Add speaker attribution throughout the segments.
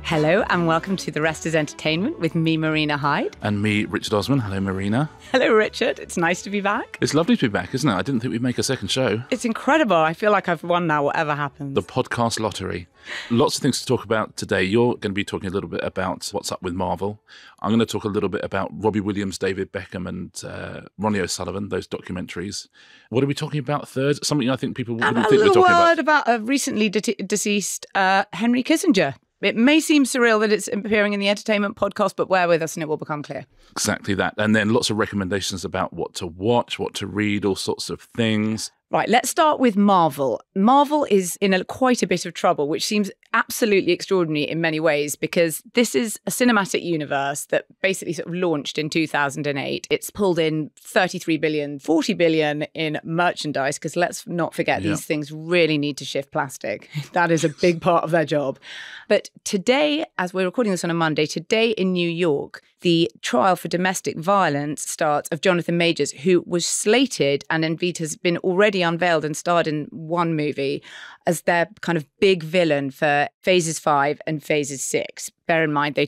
Speaker 1: Hello and welcome to The Rest is Entertainment with me, Marina Hyde.
Speaker 2: And me, Richard Osman. Hello, Marina.
Speaker 1: Hello, Richard. It's nice to be back.
Speaker 2: It's lovely to be back, isn't it? I didn't think we'd make a second show.
Speaker 1: It's incredible. I feel like I've won now, whatever happens.
Speaker 2: The podcast lottery. Lots of things to talk about today. You're going to be talking a little bit about what's up with Marvel. I'm going to talk a little bit about Robbie Williams, David Beckham and Ronnie O'Sullivan, those documentaries. What are we talking about third? Something I think people wouldn't think we're talking about.
Speaker 1: A word about a recently deceased Henry Kissinger. It may seem surreal that it's appearing in the entertainment podcast, but bear with us and it will become clear.
Speaker 2: Exactly that. And then lots of recommendations about what to watch, what to read, all sorts of things.
Speaker 1: Right, let's start with Marvel. Marvel is in quite a bit of trouble, which seems absolutely extraordinary in many ways, because this is a cinematic universe that basically sort of launched in 2008. It's pulled in 33 billion, 40 billion in merchandise, because let's not forget, these things really need to shift plastic. That is a big part of their job. But today, as we're recording this on a Monday, today in New York, the trial for domestic violence starts of Jonathan Majors, who was slated and indeed has been already unveiled and starred in one movie as their kind of big villain for phases 5 and phases 6. Bear in mind,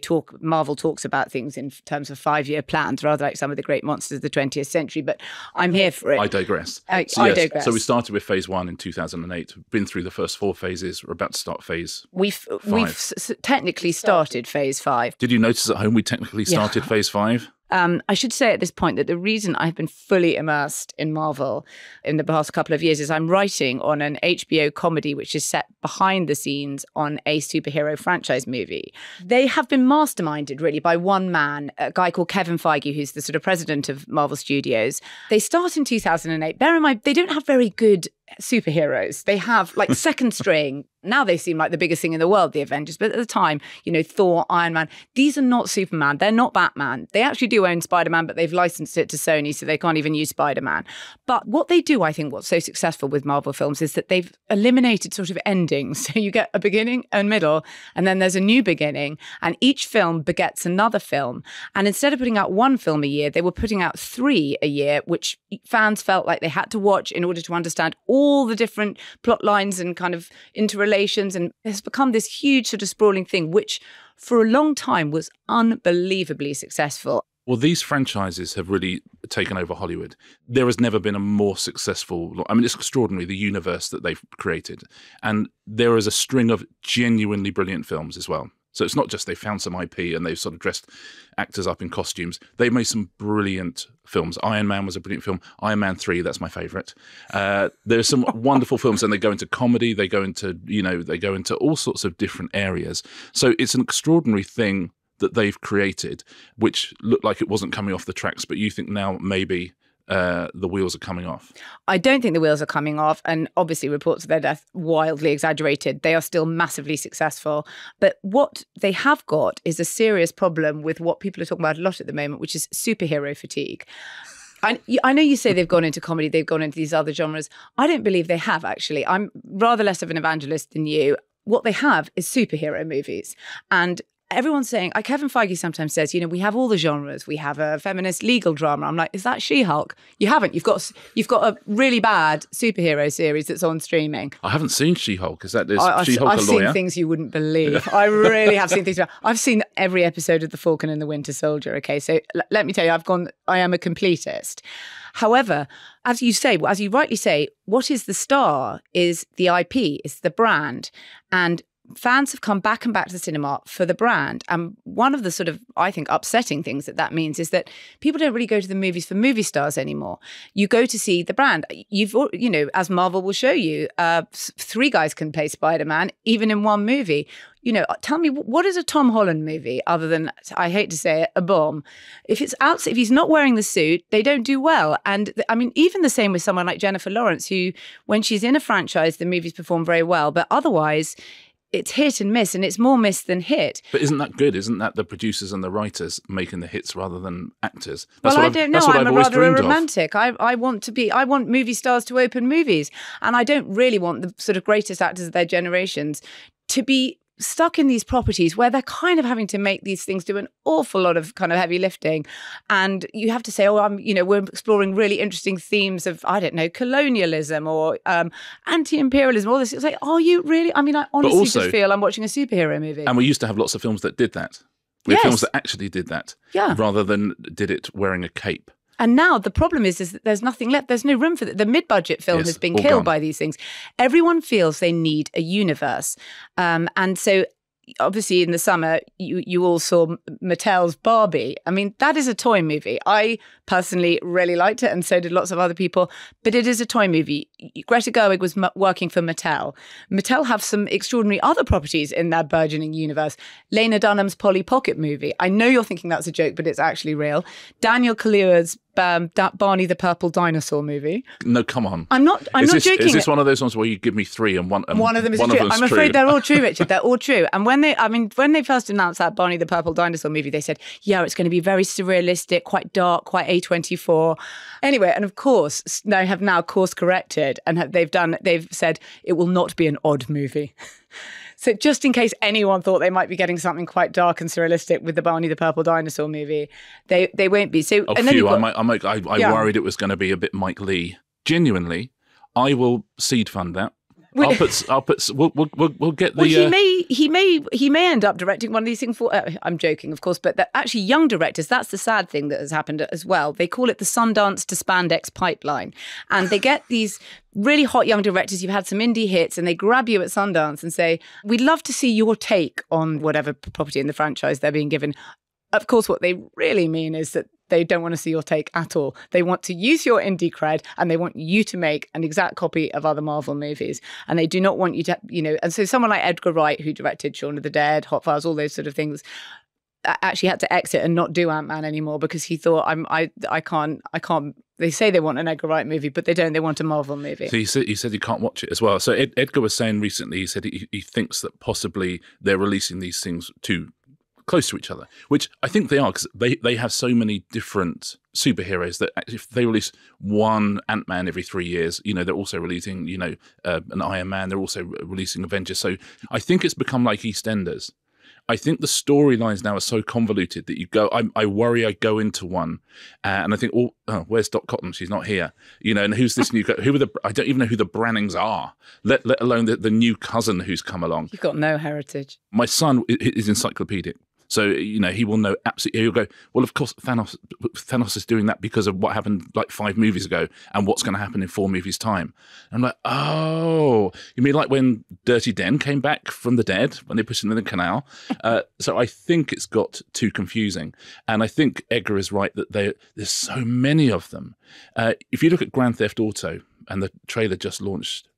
Speaker 1: Marvel talks about things in terms of 5-year plans, rather like some of the great monsters of the 20th century, but I'm here for it.
Speaker 2: I digress.
Speaker 1: I digress.
Speaker 2: So we started with phase 1 in 2008. We've been through the first 4 phases. We're about to start phase 5.
Speaker 1: We've technically started phase 5.
Speaker 2: Did you notice at home we technically started phase 5?
Speaker 1: I should say at this point that the reason I've been fully immersed in Marvel in the past couple of years is I'm writing on an HBO comedy which is set behind the scenes on a superhero franchise movie. They have been masterminded really by one man, a guy called Kevin Feige, who's the sort of president of Marvel Studios. They start in 2008. Bear in mind, they don't have very good superheroes. They have like second string. Now they seem like the biggest thing in the world, the Avengers. But at the time, Thor, Iron Man, these are not Superman. They're not Batman. They actually do own Spider-Man, but they've licensed it to Sony, so they can't even use Spider-Man. But what they do, I think, what's so successful with Marvel films is that they've eliminated sort of endings. So you get a beginning and middle, and then there's a new beginning, and each film begets another film. And instead of putting out one film a year, they were putting out 3 a year, which fans felt like they had to watch in order to understand all the different plot lines and kind of interrelations, and it's become this huge sort of sprawling thing, which for a long time was unbelievably successful.
Speaker 2: Well, these franchises have really taken over Hollywood. There has never been a more successful, it's extraordinary, the universe that they've created. And there is a string of genuinely brilliant films as well. So it's not just they found some IP and they've sort of dressed actors up in costumes. They've made some brilliant films. Iron Man was a brilliant film. Iron Man 3, that's my favourite. There's some wonderful films, and they go into comedy. They go into all sorts of different areas. So it's an extraordinary thing that they've created, which looked like it wasn't coming off the tracks, but you think now maybe the wheels are coming off?
Speaker 1: I don't think the wheels are coming off, and obviously reports of their death wildly exaggerated. They are still massively successful. But what they have got is a serious problem with what people are talking about a lot at the moment, which is superhero fatigue. I know you say they've gone into comedy, they've gone into these other genres. I don't believe they have, actually. I'm rather less of an evangelist than you. What they have is superhero movies. And everyone's saying, Kevin Feige sometimes says, we have all the genres. We have a feminist legal drama. I'm like, is that She-Hulk? You haven't. You've got a really bad superhero series that's on streaming.
Speaker 2: I haven't seen She-Hulk. Is She-Hulk a lawyer?
Speaker 1: I've seen things you wouldn't believe. I really have seen things. I've seen every episode of The Falcon and the Winter Soldier. Okay, so let me tell you, I am a completist. However, as you rightly say, what is the star is the IP, is the brand. And fans have come back and back to the cinema for the brand. And one of the sort of, I think, upsetting things that means is that people don't really go to the movies for movie stars anymore. You go to see the brand. As Marvel will show you, 3 guys can play Spider-Man, even in one movie. Tell me, what is a Tom Holland movie other than, I hate to say it, a bomb? If he's not wearing the suit, they don't do well. And even the same with someone like Jennifer Lawrence, who, when she's in a franchise, the movies perform very well. But otherwise, it's hit and miss, and it's more miss than hit.
Speaker 2: But isn't that good? Isn't that the producers and the writers making the hits rather than actors?
Speaker 1: I don't know. I'm rather a romantic. I want movie stars to open movies, and I don't really want the sort of greatest actors of their generations to be stuck in these properties where they're kind of having to make these things do an awful lot of kind of heavy lifting. And you have to say, we're exploring really interesting themes of, I don't know, colonialism or anti-imperialism, all this. It's like, are you really? I mean, I honestly just feel I'm watching a superhero movie.
Speaker 2: And we used to have lots of films that did that. We had films that actually did that, rather than did it wearing a cape.
Speaker 1: And now the problem is that there's nothing left. There's no room for the mid-budget film has been killed by these things. Everyone feels they need a universe. And so obviously in the summer, you all saw Mattel's Barbie. I mean, that is a toy movie. I personally really liked it, and so did lots of other people. But it is a toy movie. Greta Gerwig was working for Mattel. Mattel have some extraordinary other properties in their burgeoning universe. Lena Dunham's Polly Pocket movie. I know you're thinking that's a joke, but it's actually real. Daniel Kaluuya's Barney the Purple Dinosaur movie.
Speaker 2: No, come on.
Speaker 1: I'm not joking.
Speaker 2: Is this one of those ones where you give me three and one of them is true?
Speaker 1: I'm afraid they're all true, Richard. They're all true. And when they first announced that Barney the Purple Dinosaur movie, they said, yeah, it's going to be very surrealistic, quite dark, quite A24. Anyway, and of course, they have now course corrected and they've said it will not be an odd movie. So just in case anyone thought they might be getting something quite dark and surrealistic with the Barney the Purple Dinosaur movie, they won't be. So
Speaker 2: I worried it was going to be a bit Mike Leigh. Genuinely, I will seed fund that. We'll get the.
Speaker 1: Well, he may end up directing one of these things. I'm joking, of course, but actually, young directors. That's the sad thing that has happened as well. They call it the Sundance to Spandex pipeline, and they get these really hot young directors. You've had some indie hits, and they grab you at Sundance and say, "We'd love to see your take on whatever property in the franchise they're being given." Of course, what they really mean is that they don't want to see your take at all. They want to use your indie cred and they want you to make an exact copy of other Marvel movies. And they do not want you to, and so someone like Edgar Wright, who directed Shaun of the Dead, Hot Fuzz, all those sort of things, actually had to exit and not do Ant-Man anymore because he thought, I can't. They say they want an Edgar Wright movie, but they don't. They want a Marvel movie.
Speaker 2: So he said he can't watch it as well. So Edgar was saying recently, he said he thinks that possibly they're releasing these things too close to each other, which I think they are, because they have so many different superheroes that if they release one Ant-Man every 3 years, they're also releasing, an Iron Man, they're also releasing Avengers. So I think it's become like EastEnders. I think the storylines now are so convoluted that I worry I go into one and I think, where's Dot Cotton? She's not here. And who's this new, I don't even know who the Brannings are, let alone the new cousin who's come along.
Speaker 1: You've got no heritage.
Speaker 2: My son is encyclopedic. So, he will know absolutely. He'll go, well, of course, Thanos is doing that because of what happened like 5 movies ago and what's going to happen in 4 movies' time. And I'm like, oh, you mean like when Dirty Den came back from the dead, when they pushed him in the canal? So I think it's got too confusing. And I think Edgar is right that there's so many of them. If you look at Grand Theft Auto, and the trailer just launched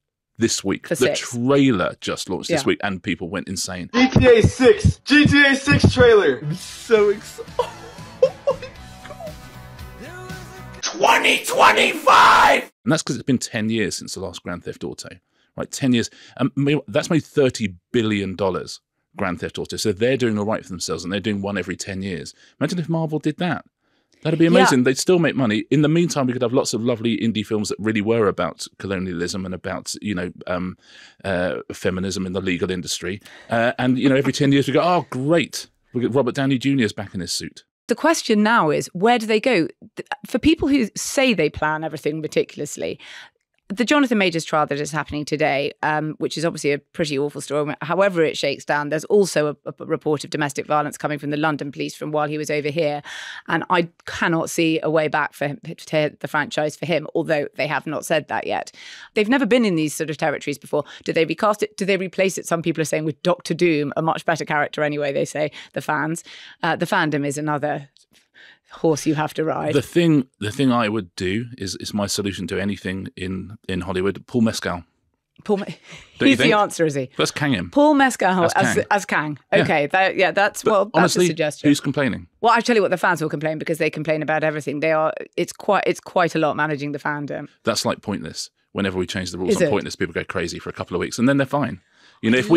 Speaker 2: this week. The trailer just launched this week and people went insane.
Speaker 3: GTA 6 trailer. I'm so excited. Oh my God.
Speaker 2: 2025! And that's because it's been 10 years since the last Grand Theft Auto. Right, 10 years. That's made $30 billion, Grand Theft Auto. So they're doing all right for themselves and they're doing one every 10 years. Imagine if Marvel did that. That'd be amazing. Yeah. They'd still make money. In the meantime, we could have lots of lovely indie films that really were about colonialism and about, feminism in the legal industry. And every 10 years we go, oh, great. We get Robert Downey Jr. is back in his suit.
Speaker 1: The question now is, where do they go? For people who say they plan everything meticulously, the Jonathan Majors trial that is happening today, which is obviously a pretty awful story, however it shakes down, there's also a report of domestic violence coming from the London police from while he was over here. And I cannot see a way back for him, to the franchise for him, although they have not said that yet. They've never been in these sort of territories before. Do they recast it? Do they replace it? Some people are saying with Doctor Doom, a much better character anyway, they say, the fans. The fandom is another horse you have to ride.
Speaker 2: The thing I would do is my solution to anything in Hollywood. Paul Mescal.
Speaker 1: He's the answer, is he?
Speaker 2: Let's Kang him.
Speaker 1: Paul Mescal as Kang. Okay,
Speaker 2: yeah.
Speaker 1: That's
Speaker 2: honestly,
Speaker 1: that's a suggestion.
Speaker 2: Who's complaining?
Speaker 1: Well, I tell you what, the fans will complain because they complain about everything. It's quite a lot managing the fandom.
Speaker 2: That's like Pointless. Whenever we change the rules on Pointless, people go crazy for a couple of weeks and then they're fine. If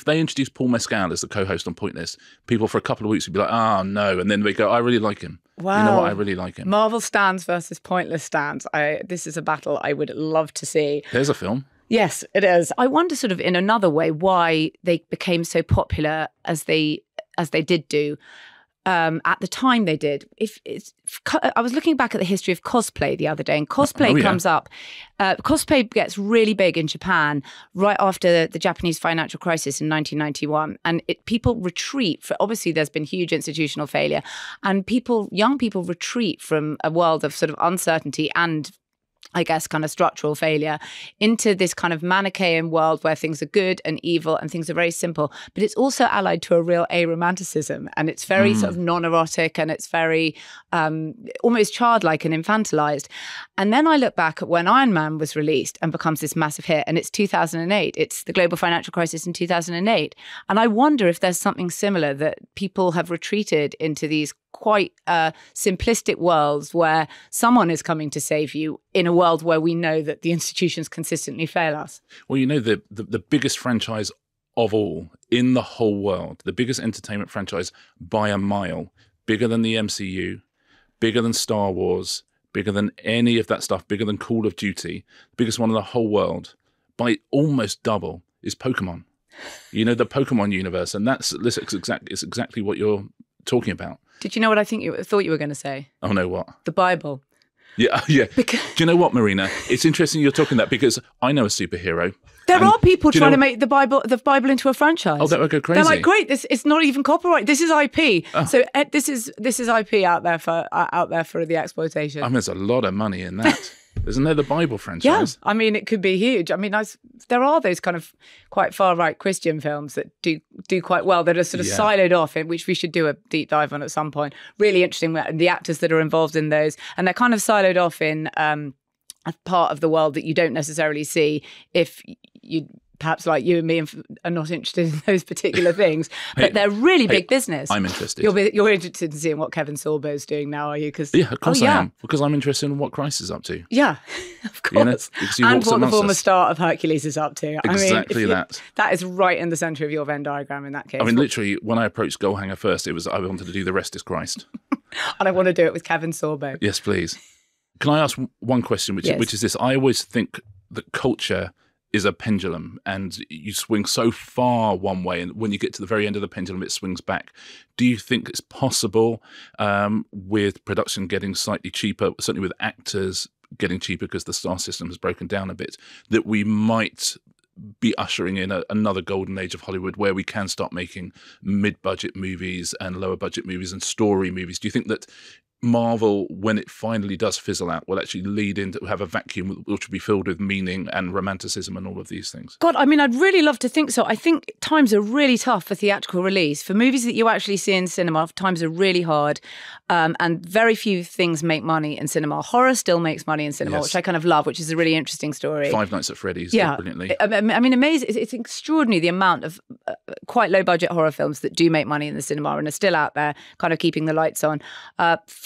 Speaker 2: they introduce Paul Mescal as the co-host on Pointless, people for a couple of weeks would be like, oh no, and then they go, I really like him.
Speaker 1: Wow.
Speaker 2: You know what? I really like him.
Speaker 1: Marvel stands versus Pointless stands. This is a battle I would love to see.
Speaker 2: There's a film.
Speaker 1: Yes, it is. I wonder sort of in another way why they became so popular as they did do. At the time they did. I was looking back at the history of cosplay the other day, and cosplay comes up. Cosplay gets really big in Japan right after the Japanese financial crisis in 1991, and people retreat. Obviously, there's been huge institutional failure, and young people retreat from a world of sort of uncertainty and, I guess, kind of structural failure into this kind of Manichaean world where things are good and evil and things are very simple. But it's also allied to a real aromanticism, and it's very sort of non-erotic, and it's very almost childlike and infantilized. And then I look back at when Iron Man was released and becomes this massive hit, and it's 2008. It's the global financial crisis in 2008. And I wonder if there's something similar, that people have retreated into these quite simplistic worlds where someone is coming to save you in a world where we know that the institutions consistently fail us.
Speaker 2: Well, you know, the biggest franchise of all in the whole world, the biggest entertainment franchise by a mile, bigger than the MCU, bigger than Star Wars, bigger than any of that stuff, bigger than Call of Duty, biggest one in the whole world by almost double is Pokemon. You know, the Pokemon universe, and it's exactly what you're talking about.
Speaker 1: Did you know what I thought you were going to say?
Speaker 2: Oh, no, what?
Speaker 1: The Bible.
Speaker 2: Yeah. Do you know what, Marina? It's interesting you're talking that, because I know a superhero.
Speaker 1: There are people trying to make the Bible into a franchise.
Speaker 2: Oh, that would go crazy.
Speaker 1: They're like, great, it's not even copyright. This is IP. Oh. So this is IP out there for the exploitation.
Speaker 2: I mean, there's a lot of money in that. Isn't there the Bible franchise?
Speaker 1: Yeah, I mean, it could be huge. I mean, there are those kind of quite far-right Christian films that do quite well, that are sort of siloed off, which we should do a deep dive on at some point. Really interesting, the actors that are involved in those. And they're kind of siloed off in a part of the world that you don't necessarily see if you... Perhaps like you and me are not interested in those particular things, but they're really big business.
Speaker 2: I'm interested.
Speaker 1: You're interested in seeing what Kevin Sorbo's doing now, are you?
Speaker 2: Yeah, of course I am. Because I'm interested in what Christ is up to.
Speaker 1: Yeah, of course.
Speaker 2: You know,
Speaker 1: and what the former star of Hercules is up to.
Speaker 2: Exactly that.
Speaker 1: That is right in the centre of your Venn diagram in that case.
Speaker 2: I mean, literally, when I approached Goalhanger first, I wanted to do The Rest is Christ.
Speaker 1: And I want to do it with Kevin Sorbo.
Speaker 2: Yes, please. Can I ask one question, which is this? I always think that culture is a pendulum, and you swing so far one way, and when you get to the very end of the pendulum, it swings back. Do you think it's possible, with production getting slightly cheaper, certainly with actors getting cheaper because the star system has broken down a bit, that we might be ushering in another golden age of Hollywood where we can start making mid-budget movies and lower-budget movies and story movies? Do you think that Marvel, when it finally does fizzle out, will actually lead into have a vacuum which will be filled with meaning and romanticism and all of these things?
Speaker 1: God, I mean, I'd really love to think so. I think times are really tough for theatrical release. For movies that you actually see in cinema, times are really hard, and very few things make money in cinema. Horror still makes money in cinema, which I kind of love, which is a really interesting story.
Speaker 2: Five Nights at Freddy's did brilliantly.
Speaker 1: I mean, amazing. It's extraordinary the amount of quite low-budget horror films that do make money in the cinema and are still out there, kind of keeping the lights on.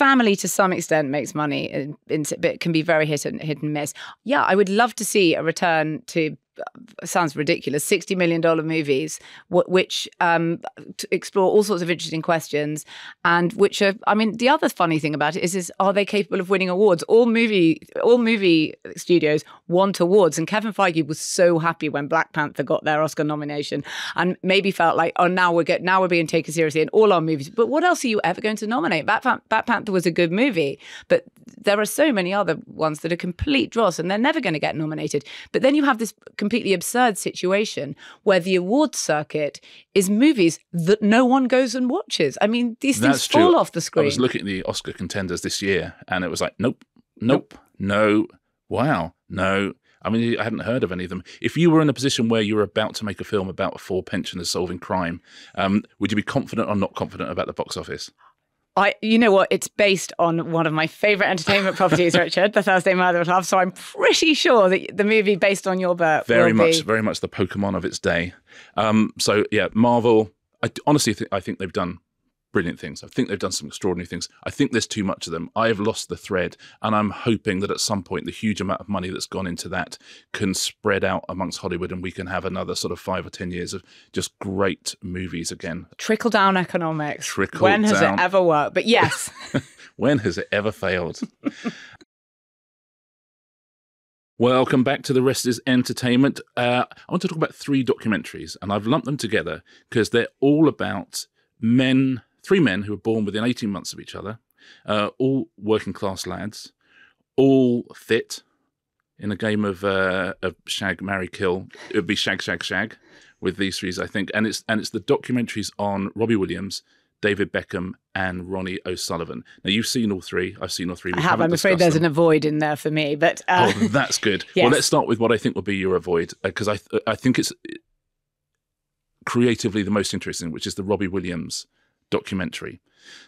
Speaker 1: Family, to some extent, makes money, but it can be very hit and miss. Yeah, I would love to see a return to, sounds ridiculous, $60 million movies, which explore all sorts of interesting questions, and which are, I mean, the other funny thing about it is are they capable of winning awards? All movie studios want awards, and Kevin Feige was so happy when Black Panther got their Oscar nomination, and maybe felt like, oh, now we're being taken seriously in all our movies. But what else are you ever going to nominate? Black Panther was a good movie, but there are so many other ones that are complete dross, and they're never going to get nominated. But then you have this completely absurd situation where the awards circuit is movies that no one goes and watches. I mean, these things fall off the screen.
Speaker 2: I was looking at the Oscar contenders this year, and it was like, nope, no, wow, no. I mean, I hadn't heard of any of them. If you were in a position where you were about to make a film about 4 pensioners solving crime, would you be confident or not confident about the box office?
Speaker 1: You know what? It's based on one of my favourite entertainment properties, Richard, The Thursday Murder of Love. So I'm pretty sure that the movie based on your book
Speaker 2: very much the Pokemon of its day. So yeah, Marvel. I honestly think they've done brilliant things. I think they've done some extraordinary things. I think there's too much of them. I have lost the thread, and I'm hoping that at some point the huge amount of money that's gone into that can spread out amongst Hollywood, and we can have another sort of 5 or 10 years of just great movies again.
Speaker 1: Trickle-down economics. When has it ever worked? But yes.
Speaker 2: When has it ever failed? Welcome back to The Rest is Entertainment. I want to talk about 3 documentaries, and I've lumped them together because they're all about men, 3 men who were born within 18 months of each other, all working class lads, all fit in a game of shag, marry, kill. It would be shag, shag, shag with these 3, I think. And it's the documentaries on Robbie Williams, David Beckham, and Ronnie O'Sullivan. Now, you've seen all 3. I've seen all 3.
Speaker 1: I have. I'm afraid there's an avoid in there for me. But
Speaker 2: oh, that's good. Yes. Well, let's start with what I think will be your avoid, because I think it's creatively the most interesting, which is the Robbie Williams documentary.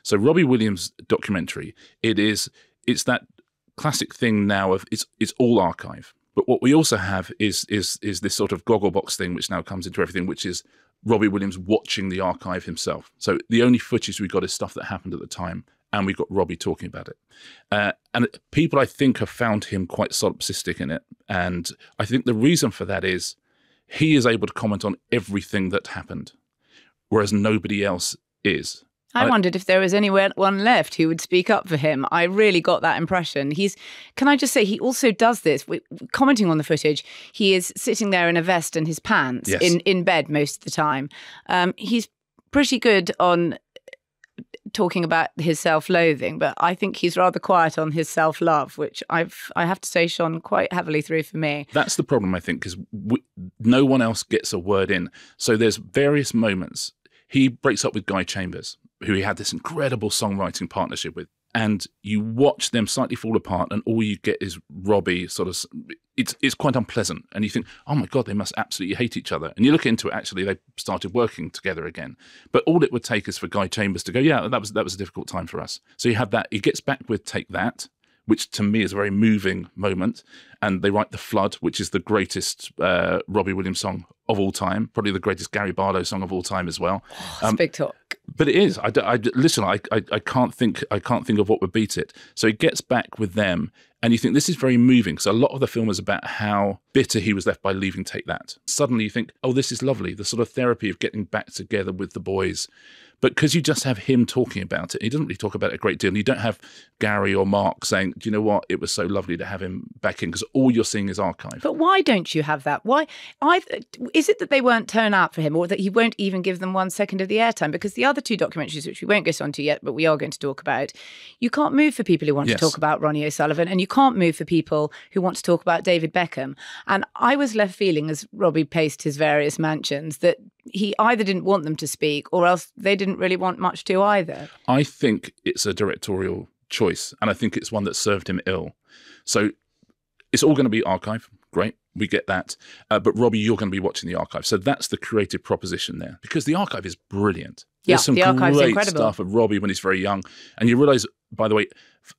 Speaker 2: So Robbie Williams documentary, it's that classic thing now of it's all archive. But what we also have is this sort of Gogglebox thing, which now comes into everything, which is Robbie Williams watching the archive himself. So the only footage we got is stuff that happened at the time, and we got Robbie talking about it. And people, I think, have found him quite solipsistic in it. And I think the reason for that is he is able to comment on everything that happened, whereas nobody else is.
Speaker 1: I wondered if there was anyone left who would speak up for him. I really got that impression. Can I just say, he also does this, commenting on the footage, he is sitting there in a vest and his pants, yes, in bed most of the time. He's pretty good on talking about his self-loathing, but I think he's rather quiet on his self-love, which I have to say shone quite heavily through for me. That's
Speaker 2: the problem, I think, because no one else gets a word in. So there's various moments. He breaks up with Guy Chambers, who he had this incredible songwriting partnership with. And you watch them slightly fall apart, and all you get is Robbie sort of, it's quite unpleasant. And you think, oh my God, they must absolutely hate each other. And you look into it, actually, they started working together again. But all it would take is for Guy Chambers to go, yeah, that was a difficult time for us. So you have that, he gets back with Take That, which to me is a very moving moment. And they write The Flood, which is the greatest Robbie Williams song of all time, probably the greatest Gary Barlow song of all time as well.
Speaker 1: It's big talk.
Speaker 2: But it is. Listen, I can't think of what would beat it. So he gets back with them, and you think this is very moving. So a lot of the film is about how bitter he was left by leaving Take That. Suddenly you think, oh, this is lovely. The sort of therapy of getting back together with the boys. But because you just have him talking about it, he doesn't really talk about it a great deal. And you don't have Gary or Mark saying, do you know what? It was so lovely to have him back in, because all you're seeing is archive.
Speaker 1: But why don't you have that? Why? Is it that they won't turn out for him, or that he won't even give them 1 second of the airtime? Because the other 2 documentaries, which we won't get onto yet, but we are going to talk about, you can't move for people who want to talk about Ronnie O'Sullivan, and you can't move for people who want to talk about David Beckham. And I was left feeling, as Robbie paced his various mansions, that he either didn't want them to speak, or else they didn't really want much to either.
Speaker 2: I think it's a directorial choice, and I think it's one that served him ill. So it's all going to be archive. Great, we get that. But Robbie, you're going to be watching the archive. So that's the creative proposition there, because the archive is brilliant.
Speaker 1: Yeah,
Speaker 2: there's some
Speaker 1: the archive's
Speaker 2: great
Speaker 1: incredible
Speaker 2: stuff of Robbie when he's very young. And you realise, by the way,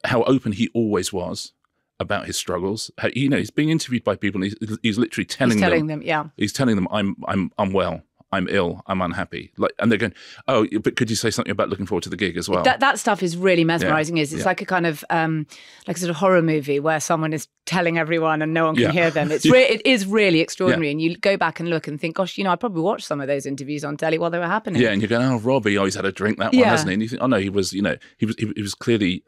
Speaker 2: how open he always was about his struggles. How, he's being interviewed by people, and he's literally telling them. Yeah. He's telling them, I'm unwell. I'm ill, I'm unhappy. And they're going, oh, but could you say something about looking forward to the gig as well?
Speaker 1: That stuff is really mesmerising. It's like a kind of, like a sort of horror movie where someone is telling everyone and no one can hear them. It is really extraordinary. And you go back and look and think, gosh, I probably watched some of those interviews on telly while they were happening.
Speaker 2: Yeah, and you're going, oh, Robbie, he's had a drink, that one, hasn't he? And you think, oh no, he was clearly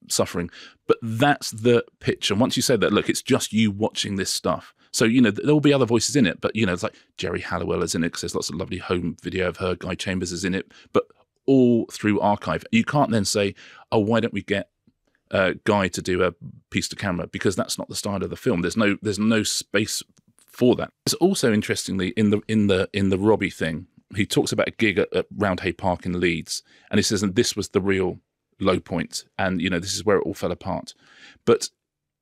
Speaker 2: suffering. But that's the pitch. And once you say that, look, it's just you watching this stuff. So, there will be other voices in it, but, it's like Jerry Halliwell is in it because there's lots of lovely home video of her. Guy Chambers is in it, but all through archive. You can't then say, oh, why don't we get Guy to do a piece to camera? Because that's not the style of the film. There's no space for that. It's also, interestingly, in the Robbie thing, he talks about a gig at Roundhay Park in Leeds, and he says, and this was the real low point, and, this is where it all fell apart. But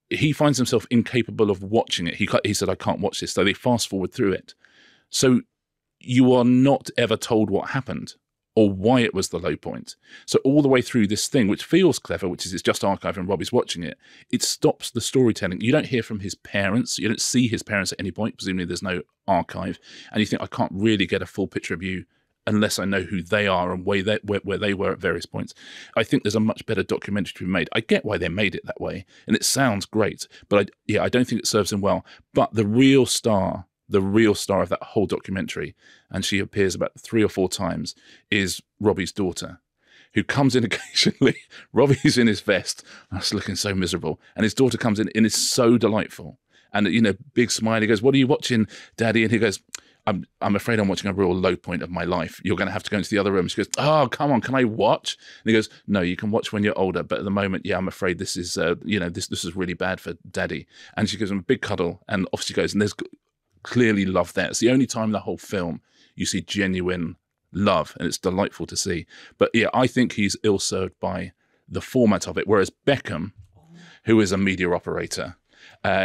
Speaker 2: he finds himself incapable of watching it. He said, I can't watch this. So they fast forward through it. So you are not ever told what happened or why it was the low point. So all the way through this thing, which feels clever, which is it's just archive and Robbie's watching it, it stops the storytelling. You don't hear from his parents. You don't see his parents at any point. Presumably there's no archive. And you think, I can't really get a full picture of you unless I know who they are and where they were at various points. I think there's a much better documentary to be made. I get why they made it that way, and it sounds great, but I don't think it serves him well. But the real star of that whole documentary, and she appears about 3 or 4 times, is Robbie's daughter, who comes in occasionally. Robbie's in his vest, that's looking so miserable, and his daughter comes in and is so delightful. And, big smile. He goes, "What are you watching, Daddy?" And he goes, I'm afraid I'm watching a real low point of my life. You're going to have to go into the other room. She goes, "Oh, come on, can I watch?" And he goes, "No, you can watch when you're older. But at the moment, I'm afraid this is, this is really bad for Daddy." And she gives him a big cuddle, and off she goes. And there's clearly love there. It's the only time in the whole film you see genuine love, and it's delightful to see. But I think he's ill-served by the format of it. Whereas Beckham, who is a media operator,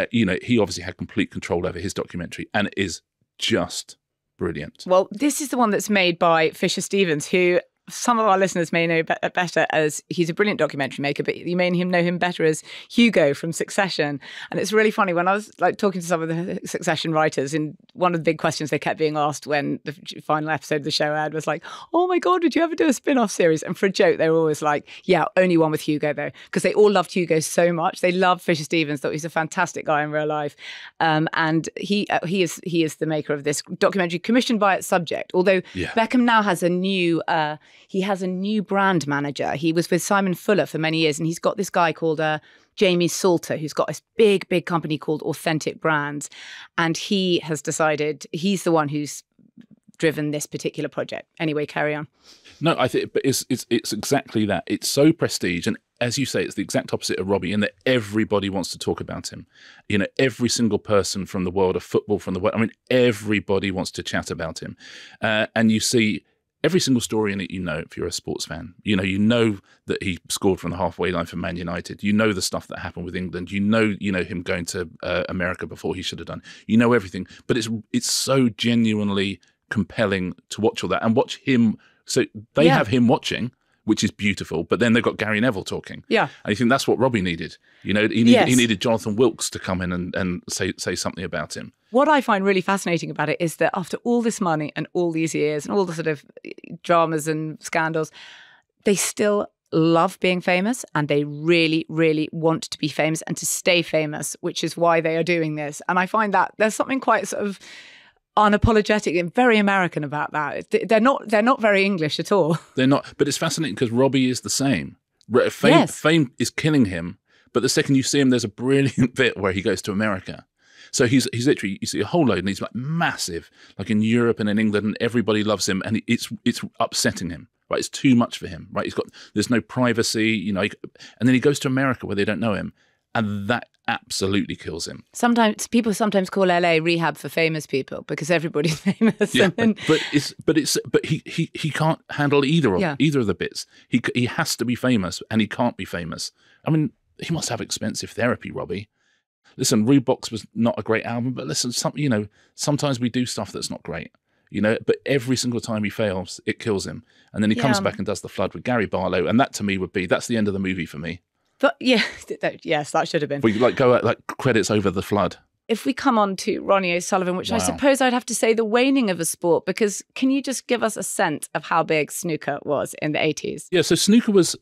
Speaker 2: he obviously had complete control over his documentary, and it is just brilliant.
Speaker 1: Well, this is the one that's made by Fisher Stevens, who some of our listeners may know better as he's a brilliant documentary maker, but you may know him better as Hugo from Succession. And it's really funny, when I was talking to some of the Succession writers, and one of the big questions they kept being asked when the final episode of the show aired was like, "Oh my God, would you ever do a spin-off series?" And for a joke, they were always like, "Yeah, only one with Hugo though," because they all loved Hugo so much. They loved Fisher Stevens, thought he's a fantastic guy in real life. And he is the maker of this documentary commissioned by its subject. Although Beckham now has a new brand manager. He was with Simon Fuller for many years, and he's got this guy called Jamie Salter, who's got this big company called Authentic Brands. And he has decided he's the one who's driven this particular project. Anyway, carry on.
Speaker 2: No, I think, but it's exactly that. It's so prestige, and as you say, it's the exact opposite of Robbie in that everybody wants to talk about him. Every single person from the world of football, everybody wants to chat about him, and you see every single story in it. If you're a sports fan, you know that he scored from the halfway line for Man United. You know the stuff that happened with England. You know him going to America before he should have done. You know everything, but it's so genuinely compelling to watch all that and watch him. So they have him watching, which is beautiful. But then they've got Gary Neville talking. Yeah, and I think that's what Robbie needed. He needed Jonathan Wilkes to come in and say something about him.
Speaker 1: What I find really fascinating about it is that after all this money and all these years and all the sort of dramas and scandals, they still love being famous, and they really, really want to be famous and to stay famous, which is why they are doing this. And I find that there's something quite sort of unapologetic and very American about that. They're not very English at all. They're
Speaker 2: not, but it's fascinating because Robbie is the same. Fame is killing him, but the second you see him, there's a brilliant bit where he goes to America. So he's literally, you see a whole load, and he's massive, in Europe and in England, and everybody loves him, and it's upsetting him, right? It's too much for him, right? There's no privacy, and then he goes to America where they don't know him, and that absolutely kills him.
Speaker 1: People sometimes call LA rehab for famous people because everybody's famous.
Speaker 2: Yeah, but he can't handle either of the bits. He has to be famous, and he can't be famous. He must have expensive therapy, Robbie. Listen, Reeboks was not a great album, but listen, sometimes we do stuff that's not great, but every single time he fails, it kills him. And then he comes back and does The Flood with Gary Barlow, and that to me that's the end of the movie for me.
Speaker 1: But yes, that should have been.
Speaker 2: We go at credits over The Flood.
Speaker 1: If we come on to Ronnie O'Sullivan, which I suppose I'd have to say the waning of a sport, because can you just give us a sense of how big snooker was in the 80s?
Speaker 2: Yeah, so snooker was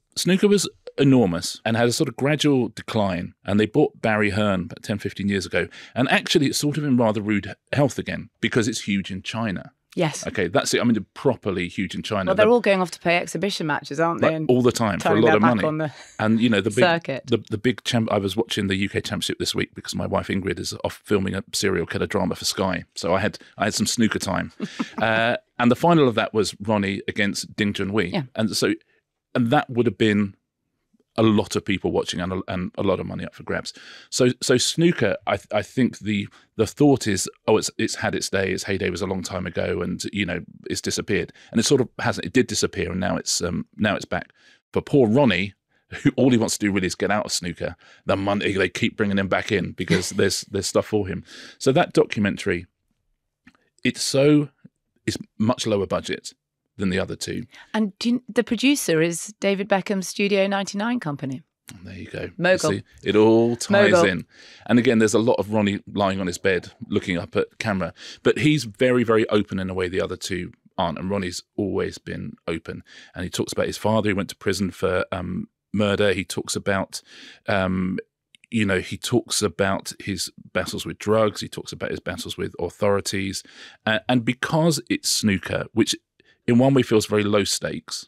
Speaker 2: enormous and had a sort of gradual decline. And they bought Barry Hearn about 10, 15 years ago. And actually, it's sort of in rather rude health again because it's huge in China.
Speaker 1: Yes.
Speaker 2: Okay, that's it. Properly huge in China.
Speaker 1: Well, they're all going off to play exhibition matches, aren't they?
Speaker 2: All the time for a lot of money. And the big
Speaker 1: circuit.
Speaker 2: The big I was watching the UK Championship this week because my wife Ingrid is off filming a serial killer drama for Sky, so I had some snooker time. And the final of that was Ronnie against Ding Junhui, and that would have been a lot of people watching and a lot of money up for grabs. So snooker, I think the thought is, it's had its day, its heyday was a long time ago, and it's disappeared, and it sort of hasn't. It did disappear, and now it's back. For poor Ronnie, who all he wants to do really is get out of snooker, the money they keep bringing him back in because there's stuff for him. So that documentary, it's much lower budget than the other two. And
Speaker 1: the producer is David Beckham's Studio 99 company.
Speaker 2: There you go.
Speaker 1: Mogul.
Speaker 2: See, it all ties in. And again, there's a lot of Ronnie lying on his bed looking up at camera, but he's very, very open in a way the other two aren't. And Ronnie's always been open. And he talks about his father who went to prison for murder. He talks about he talks about his battles with drugs. He talks about his battles with authorities. And because it's snooker, which in one way feels very low stakes,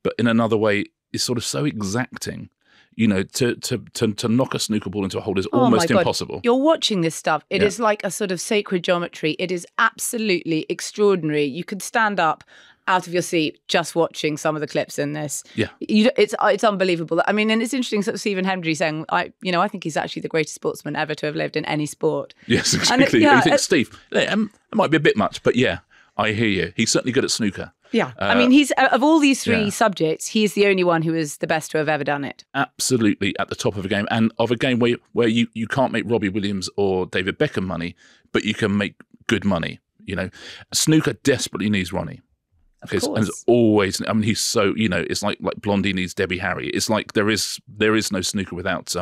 Speaker 2: but in another way is sort of so exacting. to knock a snooker ball into a hole is
Speaker 1: Oh
Speaker 2: almost
Speaker 1: my God.
Speaker 2: impossible.
Speaker 1: You're watching this stuff. It is like a sort of sacred geometry. It is absolutely extraordinary. You could stand up out of your seat just watching some of the clips in this.
Speaker 2: Yeah.
Speaker 1: It's unbelievable. I mean, and it's interesting sort of Stephen Hendry saying, I think he's actually the greatest sportsman ever to have lived in any sport.
Speaker 2: Yes, exactly. And you think, Steve, it might be a bit much, but yeah, I hear you. He's certainly good at snooker.
Speaker 1: Yeah. I mean, he's of all these three subjects, he's the only one who is the best to have ever done it.
Speaker 2: Absolutely at the top of a game, and of a game where you can't make Robbie Williams or David Beckham money, but you can make good money. Snooker desperately needs Ronnie. Okay, and it's always, I mean, he's so, it's like Blondie needs Debbie Harry. It's like there is no snooker without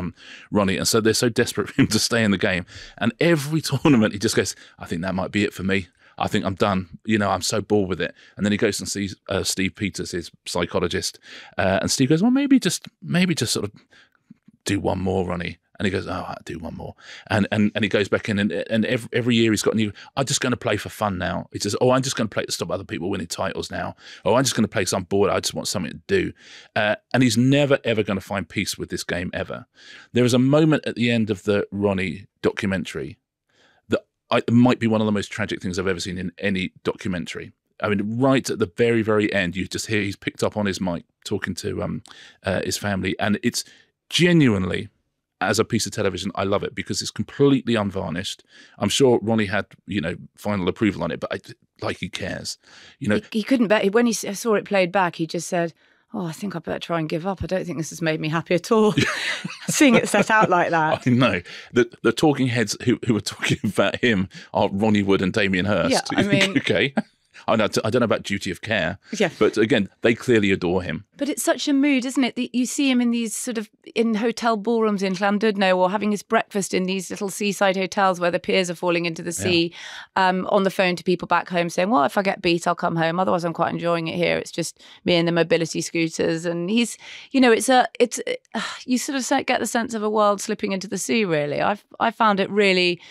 Speaker 2: Ronnie. And so they're so desperate for him to stay in the game. And every tournament he just goes, I think that might be it for me. I think I'm done. I'm so bored with it. And then he goes and sees Steve Peters, his psychologist. And Steve goes, well, maybe just sort of do one more, Ronnie. And he goes, I'll do one more. And he goes back in, and every year he's got new, I'm just going to play for fun now. He says, I'm just going to play to stop other people winning titles now. I'm just going to play because I'm bored. I just want something to do. And he's never, ever going to find peace with this game, ever. There is a moment at the end of the Ronnie documentary that it might be one of the most tragic things I've ever seen in any documentary. I mean, right at the very, very end, you just hear he's picked up on his mic talking to his family. And it's genuinely, as a piece of television, I love it because it's completely unvarnished. I'm sure Ronnie had, final approval on it, but he cares.
Speaker 1: He couldn't bet. When he saw it played back, he just said, I think I better try and give up. I don't think this has made me happy at all. Seeing it set out like that.
Speaker 2: I know. The talking heads who are talking about him are Ronnie Wood and Damien Hirst.
Speaker 1: Yeah, I mean,
Speaker 2: okay. I don't know about duty of care,
Speaker 1: yeah.
Speaker 2: But again, they clearly adore him.
Speaker 1: But it's such a mood, isn't it? That you see him in these sort of in hotel ballrooms in Llandudno, or having his breakfast in these little seaside hotels where the piers are falling into the sea, on the phone to people back home saying, well, if I get beat, I'll come home. Otherwise, I'm quite enjoying it here. It's just me and the mobility scooters. And he's, you sort of get the sense of a world slipping into the sea, really. I found it really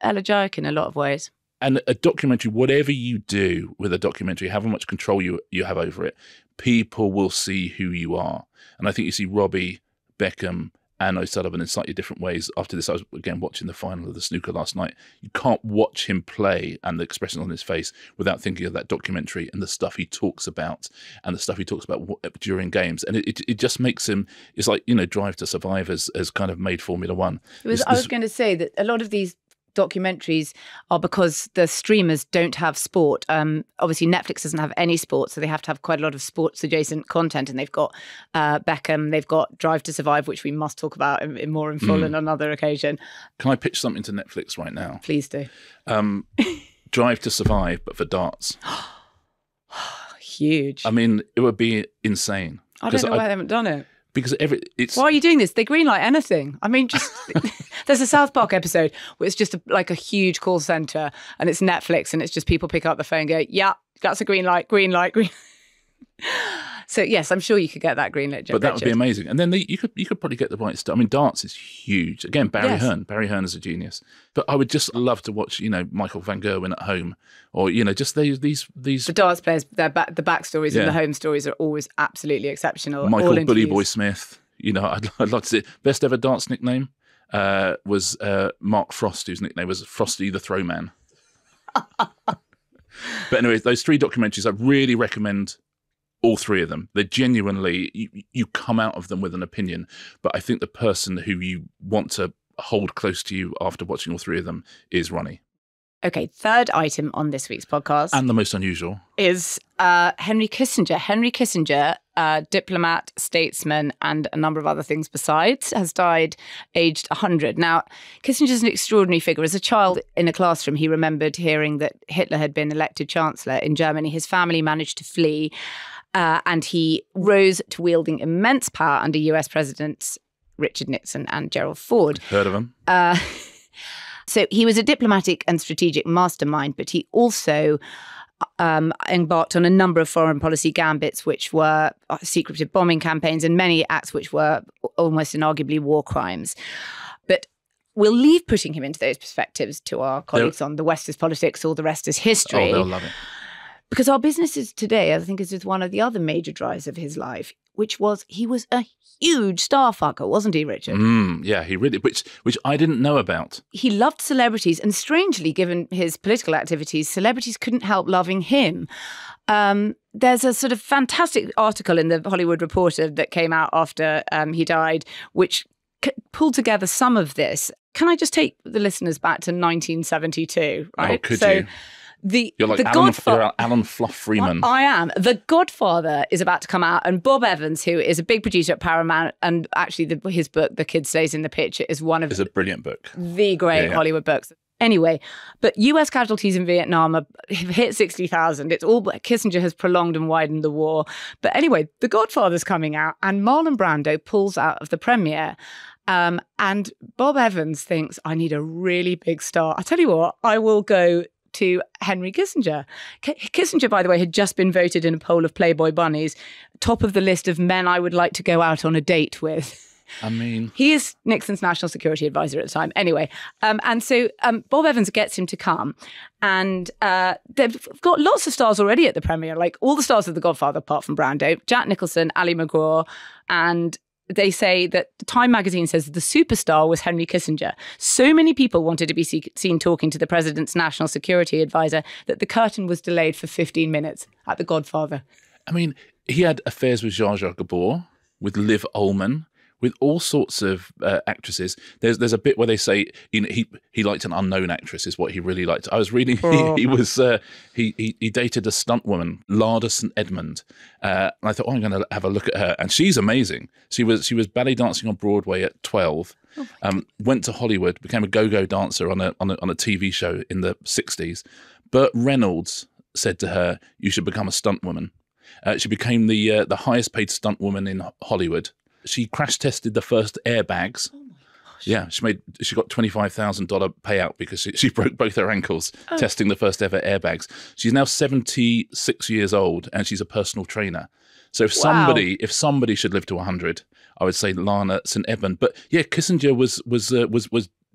Speaker 1: elegiac in a lot of ways.
Speaker 2: And a documentary, whatever you do with a documentary, however much control you have over it, people will see who you are. And I think you see Robbie, Beckham, and O'Sullivan in slightly different ways. After this, I was, again, watching the final of the snooker last night. You can't watch him play and the expression on his face without thinking of that documentary and the stuff he talks about and the stuff he talks about during games. And it just makes him, it's like, Drive to Survive has kind of made Formula One.
Speaker 1: I was going to say that a lot of these documentaries are because the streamers don't have sport. Obviously, Netflix doesn't have any sport, so they have to have quite a lot of sports adjacent content. And they've got Beckham, they've got Drive to Survive, which we must talk about in more in full on another occasion.
Speaker 2: Can I pitch something to Netflix right now?
Speaker 1: Please do.
Speaker 2: Drive to Survive, but for darts.
Speaker 1: Huge.
Speaker 2: I mean, it would be insane.
Speaker 1: I don't know why they haven't done it.
Speaker 2: Because
Speaker 1: why are you doing this? They greenlight anything. I mean, just there's a South Park episode where it's just like a huge call center, and it's Netflix, and it's just people pick up the phone and go, yeah, that's a green light, green light, green. So yes, I'm sure you could get that green lit.
Speaker 2: But that would be amazing. And then you could probably get the right stuff. I mean, darts is huge. Again, Barry Hearn. Barry Hearn is a genius. But I would just love to watch, Michael van Gerwen at home, or just these.
Speaker 1: The darts players, the backstories and the home stories are always absolutely exceptional.
Speaker 2: Michael Bully Boy Smith. I'd like to see it. Best ever darts nickname was Mark Frost, whose nickname was Frosty the Throwman. But anyway, those three documentaries I really recommend. All three of them. They're genuinely, you come out of them with an opinion, but I think the person who you want to hold close to you after watching all three of them is Ronnie.
Speaker 1: Okay, third item on this week's podcast.
Speaker 2: And the most unusual.
Speaker 1: Is Henry Kissinger. Henry Kissinger, diplomat, statesman, and a number of other things besides, has died aged 100. Now, Kissinger's an extraordinary figure. As a child in a classroom, he remembered hearing that Hitler had been elected chancellor in Germany. His family managed to flee. And he rose to wielding immense power under US Presidents Richard Nixon and Gerald Ford.
Speaker 2: Heard of him.
Speaker 1: So he was a diplomatic and strategic mastermind, but he also embarked on a number of foreign policy gambits, which were secretive bombing campaigns and many acts which were almost inarguably war crimes. But we'll leave putting him into those perspectives to our colleagues on The West is Politics, All the Rest is History.
Speaker 2: Oh, they'll love it.
Speaker 1: Because our businesses today, I think, is one of the other major drives of his life, which was he was a huge star fucker, wasn't he, Richard?
Speaker 2: Yeah, he really, which I didn't know about.
Speaker 1: He loved celebrities, and strangely, given his political activities, celebrities couldn't help loving him. There's a sort of fantastic article in the Hollywood Reporter that came out after he died, which pulled together some of this. Can I just take the listeners back to 1972? Right?
Speaker 2: Oh, could you? You're like Alan Fluff Freeman.
Speaker 1: I am. The Godfather is about to come out, and Bob Evans, who is a big producer at Paramount, and actually his book, The Kid Stays in the Picture, is one of
Speaker 2: a brilliant book.
Speaker 1: The great Hollywood books. Anyway, but US casualties in Vietnam have hit 60,000. It's all Kissinger has prolonged and widened the war. But anyway, The Godfather's coming out, and Marlon Brando pulls out of the premiere. And Bob Evans thinks, I need a really big star. I tell you what, I will go to Henry Kissinger. Kissinger, by the way, had just been voted in a poll of Playboy bunnies, top of the list of men I would like to go out on a date with.
Speaker 2: I mean,
Speaker 1: he is Nixon's national security advisor at the time. Anyway, and so Bob Evans gets him to come, and they've got lots of stars already at the premiere, like all the stars of The Godfather, apart from Brando, Jack Nicholson, Ali McGraw, and they say that Time magazine says the superstar was Henry Kissinger. So many people wanted to be seen talking to the president's national security advisor that the curtain was delayed for 15 minutes at The Godfather.
Speaker 2: I mean, he had affairs with Zsa Zsa Gabor, with Liv Ullmann, with all sorts of actresses. There's a bit where they say he liked an unknown actress is what he really liked. I was reading he dated a stunt woman, Lada St. Edmund, and I thought, I'm going to have a look at her, and she's amazing. She was ballet dancing on Broadway at 12. Went to Hollywood, became a go-go dancer on a TV show in the 60s. Burt Reynolds said to her, "You should become a stunt woman." She became the highest paid stunt woman in Hollywood. She crash tested the first airbags. Oh my gosh. Yeah, she got $25,000 payout because she broke both her ankles testing the first ever airbags. She's now 76 years old, and she's a personal trainer. So if somebody should live to 100, I would say Lana St. Edmund. But yeah, Kissinger was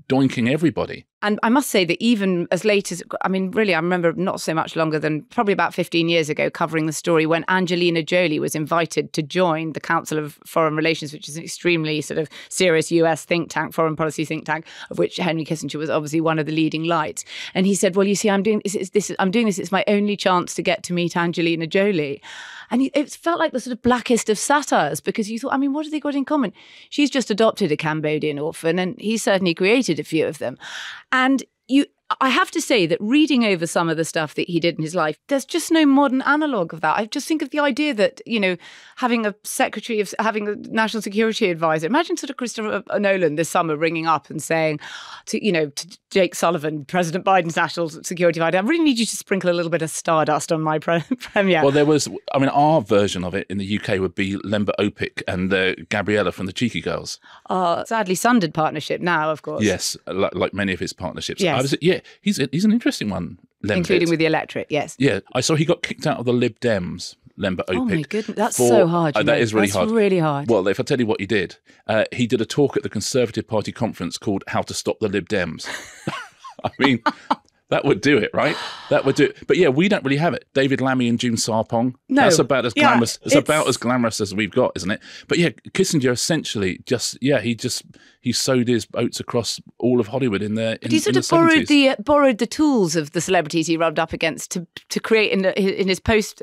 Speaker 2: doinking everybody.
Speaker 1: And I must say that even as late as, I mean, really, I remember not so much longer than probably about 15 years ago covering the story when Angelina Jolie was invited to join the Council of Foreign Relations, which is an extremely sort of serious US think tank, foreign policy think tank, of which Henry Kissinger was obviously one of the leading lights. And he said, well, you see, I'm doing this. It's my only chance to get to meet Angelina Jolie. And it felt like the sort of blackest of satires because you thought, I mean, what have they got in common? She's just adopted a Cambodian orphan and he certainly created a few of them. And I have to say that reading over some of the stuff that he did in his life, there's just no modern analogue of that. I just think of the idea that, having a national security advisor, imagine sort of Christopher Nolan this summer ringing up and saying to Jake Sullivan, President Biden's national security advisor, I really need you to sprinkle a little bit of stardust on my premiere.
Speaker 2: Well, our version of it in the UK would be Lemba Opik and Gabriella from the Cheeky Girls.
Speaker 1: Sadly sundered partnership now, of course.
Speaker 2: Yes, like many of his partnerships.
Speaker 1: Yes.
Speaker 2: He's an interesting one, Lemba.
Speaker 1: Including with the electorate, yes.
Speaker 2: Yeah, I saw he got kicked out of the Lib Dems, Lemba Opik.
Speaker 1: Oh my goodness, that's so hard.
Speaker 2: That is really hard.
Speaker 1: That's really hard.
Speaker 2: Well, if I tell you what he did a talk at the Conservative Party conference called How to Stop the Lib Dems. I mean, that would do it, right? That would do it. But yeah, we don't really have it. David Lammy and June Sarpong. No. That's about as glamorous. It's about as glamorous as we've got, isn't it? But yeah, Kissinger essentially he sowed his oats across all of Hollywood in the. But
Speaker 1: he sort of borrowed the tools of the celebrities he rubbed up against to create in his post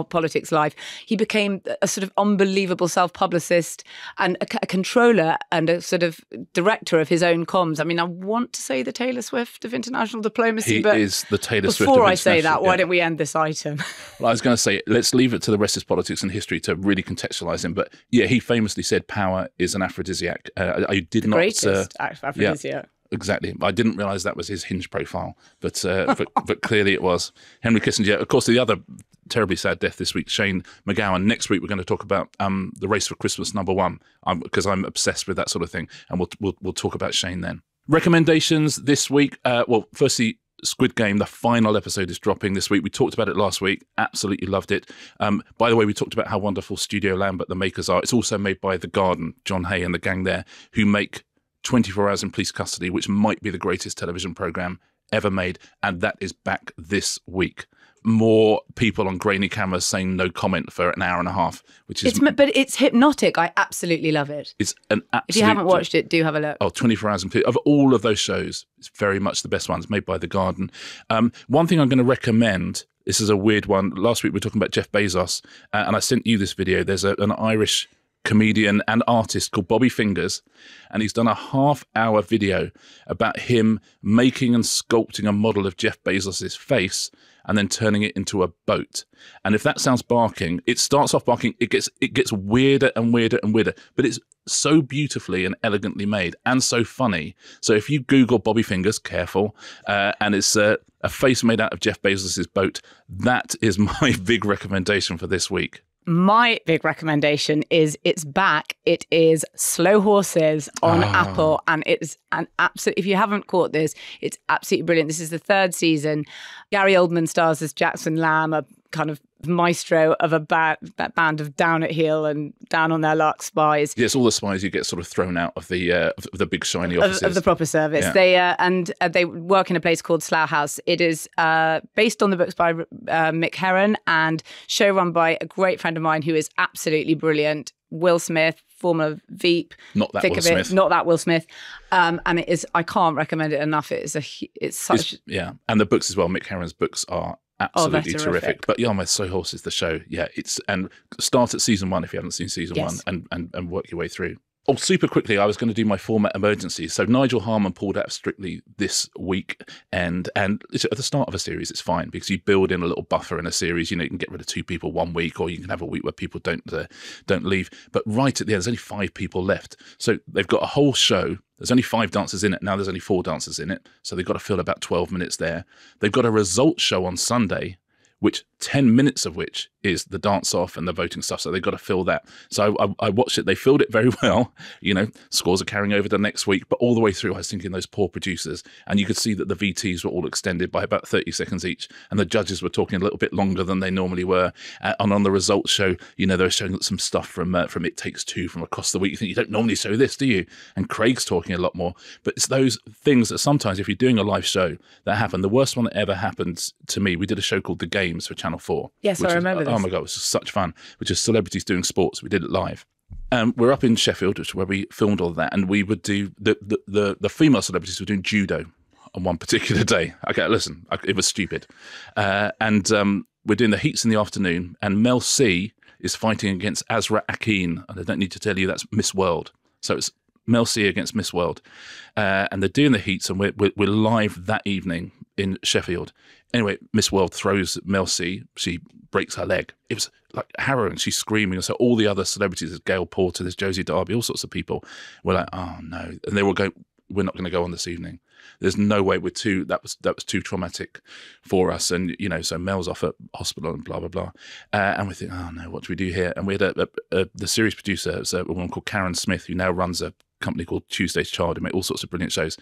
Speaker 1: politics life. He became a sort of unbelievable self-publicist and a controller and a sort of director of his own comms. I mean, I want to say the Taylor Swift of international diplomacy, but
Speaker 2: is the Taylor Swift.
Speaker 1: Before I say that, why don't we end this item?
Speaker 2: Well, I was going to say, let's leave it to the rest of politics and history to really contextualize him. But yeah, he famously said power is an aphrodisiac. I did not.
Speaker 1: Greatest aphrodisiac.
Speaker 2: Yeah, exactly. I didn't realise that was his Hinge profile, but clearly it was. Henry Kissinger. Of course, the other terribly sad death this week, Shane McGowan. Next week, we're going to talk about the Race for Christmas #1, because I'm obsessed with that sort of thing, and we'll talk about Shane then. Recommendations this week. Well, firstly, Squid Game, the final episode is dropping this week. We talked about it last week. Absolutely loved it. By the way, we talked about how wonderful Studio Lambert, the makers, are. It's also made by The Garden, John Hay and the gang there, who make 24 Hours in Police Custody, which might be the greatest television programme ever made. And that is back this week. more people on grainy cameras saying no comment for an hour and a half, which is...
Speaker 1: But it's hypnotic. I absolutely love it.
Speaker 2: It's an absolute...
Speaker 1: If you haven't watched it, do have a look.
Speaker 2: Oh, 24 Hours and... Of all of those shows, it's very much the best one. It's made by The Garden. One thing I'm going to recommend, this is a weird one. Last week we were talking about Jeff Bezos, and I sent you this video. There's an Irish comedian and artist called Bobby Fingers, and he's done a half-hour video about him making and sculpting a model of Jeff Bezos's face and then turning it into a boat. And if that sounds barking, it starts off barking, it gets weirder and weirder and weirder, but it's so beautifully and elegantly made and so funny. So if you Google Bobby Fingers, careful, and it's a face made out of Jeff Bezos's boat, that is my big recommendation for this week.
Speaker 1: My big recommendation is it's back. It is Slow Horses on Apple, and it's an absolute, if you haven't caught this, it's absolutely brilliant. This is the 3rd season. Gary Oldman stars as Jackson Lamb, a kind of maestro of that band of down at heel and down on their luck spies.
Speaker 2: Yes, all the spies you get sort of thrown out of the big shiny offices
Speaker 1: of the proper service. Yeah. They work in a place called Slough House. It is based on the books by Mick Herron and show run by a great friend of mine who is absolutely brilliant, Will Smith, former Veep.
Speaker 2: Not that Will Smith.
Speaker 1: Not that Will Smith. And it is. I can't recommend it enough. It's such.
Speaker 2: And the books as well. Mick Herron's books are absolutely terrific. But my Slow Horses, the show, and start at season 1 if you haven't seen season 1 and work your way through. Oh, super quickly, I was going to do my format emergencies. So Nigel Harman pulled out of Strictly this week, and at the start of a series, it's fine because you build in a little buffer in a series. You can get rid of 2 people 1 week, or you can have a week where people don't leave. But right at the end, there's only 5 people left. So they've got a whole show. There's only 5 dancers in it. Now there's only 4 dancers in it. So they've got to fill about 12 minutes there. They've got a results show on Sunday, which 10 minutes of which is the dance off and the voting stuff. So they've got to fill that. So I watched it. They filled it very well. Scores are carrying over to next week. But all the way through, I was thinking those poor producers. And you could see that the VTs were all extended by about 30 seconds each. And the judges were talking a little bit longer than they normally were. And on the results show, they were showing some stuff from It Takes Two from across the week. You think, you don't normally show this, do you? And Craig's talking a lot more. But it's those things that sometimes, if you're doing a live show, that happen. The worst one that ever happened to me, we did a show called The Games for Channel 4.
Speaker 1: Yes, I remember this.
Speaker 2: Oh my God, it was such fun, which is celebrities doing sports. We did it live. We're up in Sheffield, which is where we filmed all of that, and we would do, the female celebrities were doing judo on one particular day. Okay, listen, it was stupid. And we're doing the heats in the afternoon, and Mel C is fighting against Azra Akin, and I don't need to tell you that's Miss World. So it's Mel C against Miss World. And they're doing the heats, and we're live that evening in Sheffield. Anyway, Miss World throws Mel C. She breaks her leg. It was like harrowing. She's screaming. And so all the other celebrities, there's Gail Porter, there's Josie Darby, all sorts of people were like, oh no. And they were going, we're not going to go on this evening. There's no way that was too traumatic for us. And, so Mel's off at hospital and blah, blah, blah. And we think, oh no, what do we do here? And we had the series producer, was a woman called Karen Smith, who now runs a company called Tuesday's Child, who make all sorts of brilliant shows.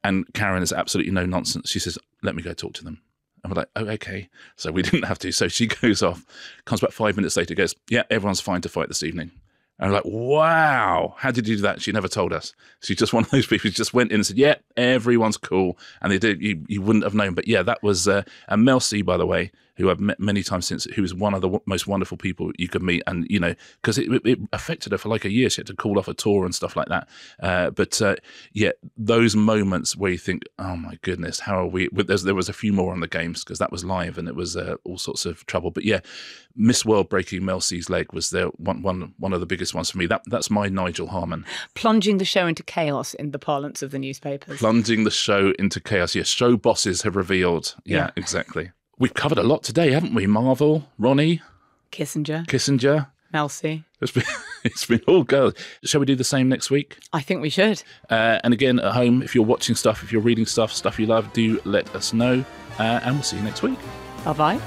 Speaker 2: And Karen is absolutely no nonsense. She says, let me go talk to them. And we're like, oh, okay. So we didn't have to. So she goes off, comes back 5 minutes later, goes, yeah, everyone's fine to fight this evening. And we're like, wow, how did you do that? She never told us. She's just one of those people who just went in and said, yeah, everyone's cool. And they did. You wouldn't have known. But yeah, that was and Mel C, by the way, who I've met many times since, who was one of the most wonderful people you could meet. And, because it affected her for like a year. She had to call off a tour and stuff like that. But those moments where you think, oh my goodness, how are we? There was a few more on the games because that was live and it was all sorts of trouble. But yeah, Miss World breaking Mel C's leg was one of the biggest ones for me. That's my Nigel Harman.
Speaker 1: Plunging the show into chaos in the parlance of the newspapers.
Speaker 2: Plunging the show into chaos. Yeah, show bosses have revealed. Yeah, exactly. We've covered a lot today, haven't we? Marvel, Ronnie. Kissinger.
Speaker 1: Mel C.
Speaker 2: It's been all girls. Shall we do the same next week?
Speaker 1: I think we should.
Speaker 2: And again, at home, if you're watching stuff, if you're reading stuff you love, do let us know. And we'll see you next week.
Speaker 1: Bye-bye.